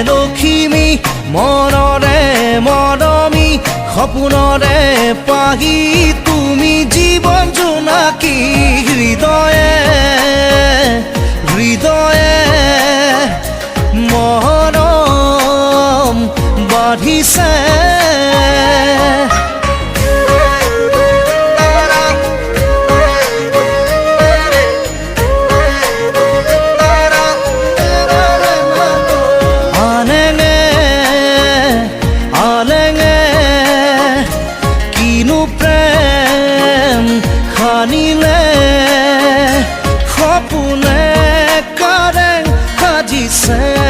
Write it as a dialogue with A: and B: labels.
A: লখিমী মনৰে মৰমী সপোনৰে পাহি তুমি জীৱন জোনাকী হৃদয়ে হৃদয়ে মৰম বাঢ়িছে খানিলে সপোনে কাৰেং সাজিছে